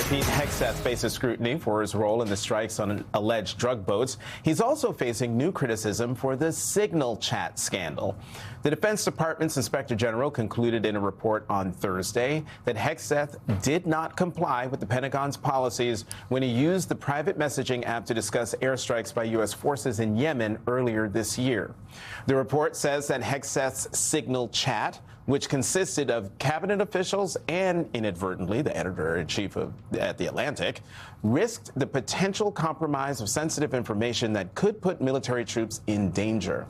Pete Hegseth faces scrutiny for his role in the strikes on alleged drug boats. He's also facing new criticism for the Signal Chat scandal. The Defense Department's Inspector General concluded in a report on Thursday that Hegseth did not comply with the Pentagon's policies when he used the private messaging app to discuss airstrikes by U.S. forces in Yemen earlier this year. The report says that Hegseth's Signal Chat, which consisted of cabinet officials and, inadvertently, the editor-in-chief at The Atlantic, risked the potential compromise of sensitive information that could put military troops in danger.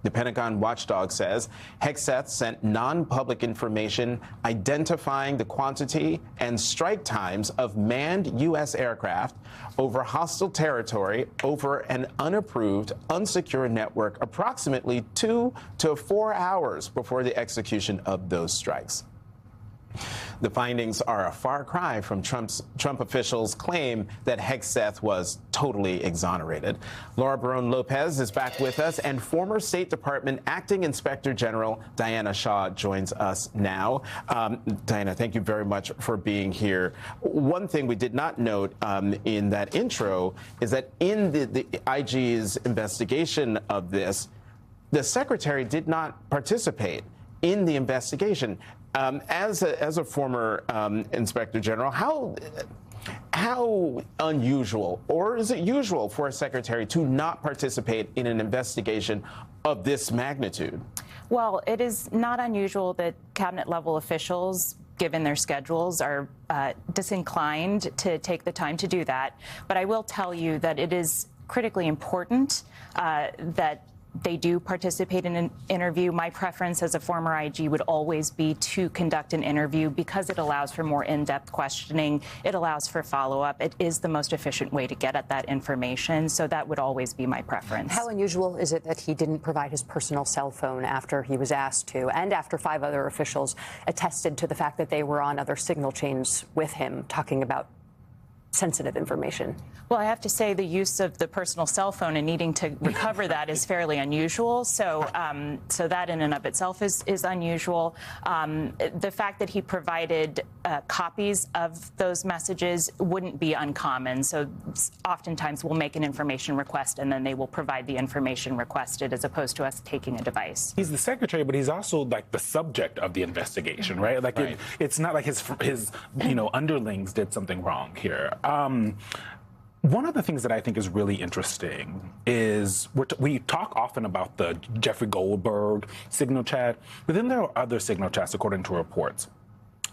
The Pentagon watchdog says Hegseth sent non-public information identifying the quantity and strike times of manned U.S. aircraft over hostile territory over an unapproved, unsecured network approximately 2 to 4 hours before the execution of those strikes. The findings are a far cry from Trump officials' claim that Hegseth was totally exonerated. Laura Barón-López is back with us, and former State Department Acting Inspector General Diana Shaw joins us now. Diana, thank you very much for being here. One thing we did not note in that intro is that in the IG's investigation of this, the secretary did not participate in the investigation. As a former Inspector General, how unusual, or is it usual for a secretary to not participate in an investigation of this magnitude? Well, it is not unusual that cabinet-level officials, given their schedules, are disinclined to take the time to do that. But I will tell you that it is critically important that they do participate in an interview. My preference as a former IG would always be to conduct an interview because it allows for more in-depth questioning. It allows for follow-up. It is the most efficient way to get at that information. So that would always be my preference. How unusual is it that he didn't provide his personal cell phone after he was asked to, and after 5 other officials attested to the fact that they were on other signal chains with him talking about sensitive information? Well, I have to say the use of the personal cell phone and needing to recover that is fairly unusual. So that in and of itself is unusual. The fact that he provided copies of those messages wouldn't be uncommon. So oftentimes we'll make an information request and then they will provide the information requested as opposed to us taking a device. He's the secretary, but he's also like the subject of the investigation, right? Like right. It's not like his underlings did something wrong here. One of the things that I think is really interesting is we talk often about the Jeffrey Goldberg Signal Chat, but then there are other Signal Chats according to reports.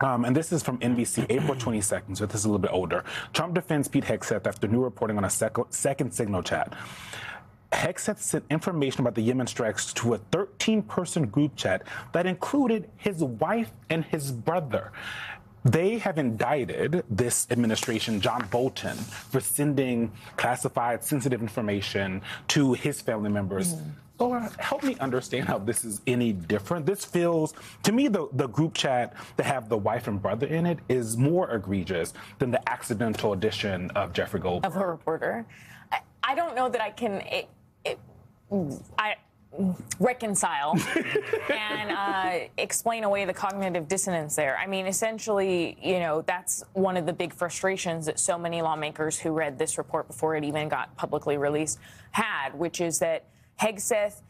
And this is from NBC, April 22nd, so this is a little bit older. Trump defends Pete Hegseth after new reporting on a second Signal Chat. Hegseth sent information about the Yemen strikes to a 13-person group chat that included his wife and his brother. They have indicted this administration, John Bolton, for sending classified, sensitive information to his family members. Laura, help me understand how this is any different. This feels, to me, the group chat that have the wife and brother in it is more egregious than the accidental addition of Jeffrey Goldberg. Of a reporter. I don't know that I can reconcile and explain away the cognitive dissonance there. I mean, essentially, that's one of the big frustrations that so many lawmakers who read this report before it even got publicly released had, which is that Hegseth,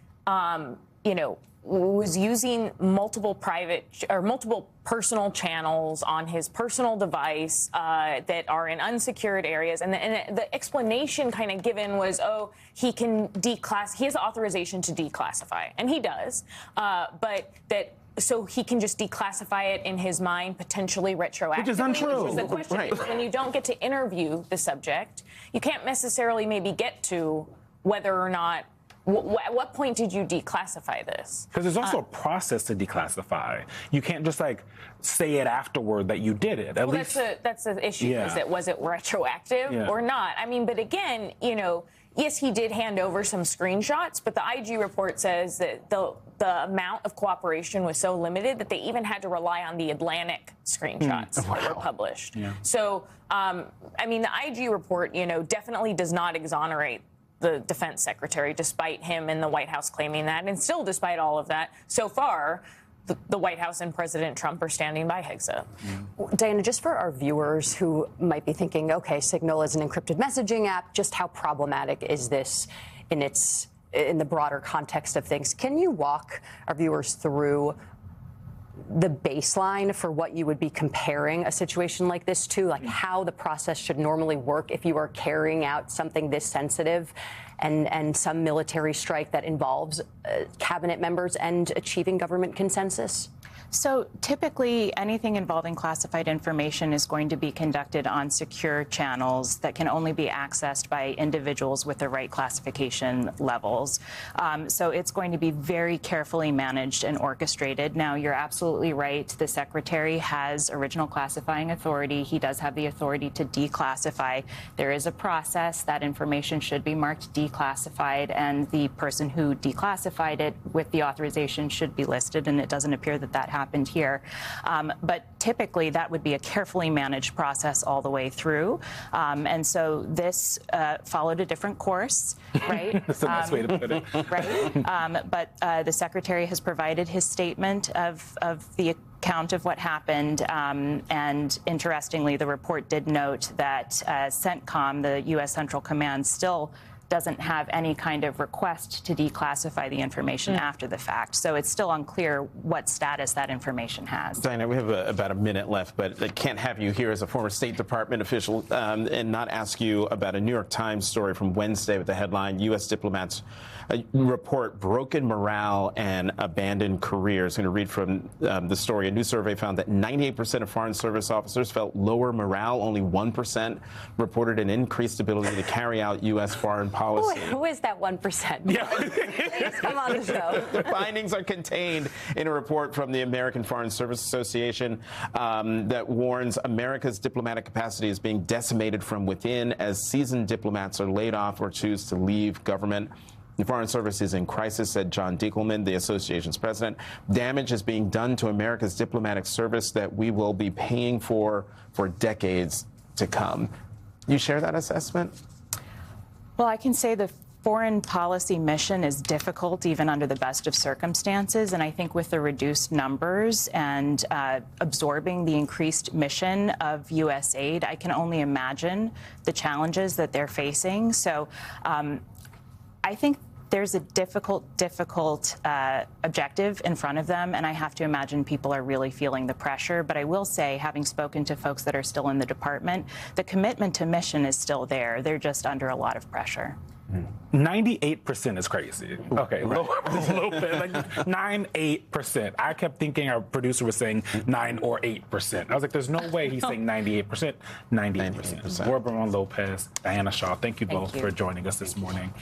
was using multiple personal channels on his personal device that are in unsecured areas. And the explanation kind of given was, he can he has authorization to declassify, and he does, but that so he can just declassify it in his mind, potentially retroactively. Which is untrue. Which is the question. Right. When you don't get to interview the subject, you can't necessarily maybe get to whether or not at what point did you declassify this? Because there's also a process to declassify. You can't just say it afterward that you did it. At least that's the issue. Yeah. Was it retroactive or not? I mean, but again, yes, he did hand over some screenshots, but the IG report says that the amount of cooperation was so limited that they even had to rely on the Atlantic screenshots that were published. Yeah. So, I mean, the IG report, definitely does not exonerate the defense secretary, despite him and the White House claiming that. And still, despite all of that, so far, the White House and President Trump are standing by Hegseth. Diana, just for our viewers who might be thinking, okay, Signal is an encrypted messaging app, just how problematic is this in the broader context of things? Can you walk our viewers through the baseline for what you would be comparing a situation like this to, like how the process should normally work if you are carrying out something this sensitive and some military strike that involves cabinet members and achieving government consensus? So typically, anything involving classified information is going to be conducted on secure channels that can only be accessed by individuals with the right classification levels. So it's going to be very carefully managed and orchestrated. Now, you're absolutely right. The Secretary has original classifying authority. He does have the authority to declassify. There is a process. That information should be marked declassified, and the person who declassified it with the authorization should be listed, and it doesn't appear that that happened here. But typically, that would be a carefully managed process all the way through. And so this followed a different course, right? That's a nice way to put it. Right? But the Secretary has provided his statement of the account of what happened. And interestingly, the report did note that CENTCOM, the U.S. Central Command, still doesn't have any kind of request to declassify the information after the fact. So it's still unclear what status that information has. Diana, we have about a minute left, but I can't have you here as a former State Department official and not ask you about a New York Times story from Wednesday with the headline, U.S. diplomats report broken morale and abandoned careers. I'm going to read from the story. A new survey found that 98% of Foreign Service officers felt lower morale. Only 1% reported an increased ability to carry out U.S. foreign policy. Who is that 1%? Yeah. Please come on the show. The findings are contained in a report from the American Foreign Service Association that warns America's diplomatic capacity is being decimated from within as seasoned diplomats are laid off or choose to leave government. The Foreign Service is in crisis, said John Dinkelman, the association's president. Damage is being done to America's diplomatic service that we will be paying for decades to come. You share that assessment? Well, I can say the foreign policy mission is difficult even under the best of circumstances. And I think with the reduced numbers and absorbing the increased mission of U.S. aid, I can only imagine the challenges that they're facing. So I think there's a difficult objective in front of them, and I have to imagine people are really feeling the pressure. But I will say, having spoken to folks that are still in the department, the commitment to mission is still there. They're just under a lot of pressure. 98% is crazy. Okay, Right. low bit, like 9-8%. I kept thinking our producer was saying 9 or 8%. I was like, there's no way he's saying 98%. 98%. Laura Barone Lopez, Diana Shaw, thank you both for joining us this morning.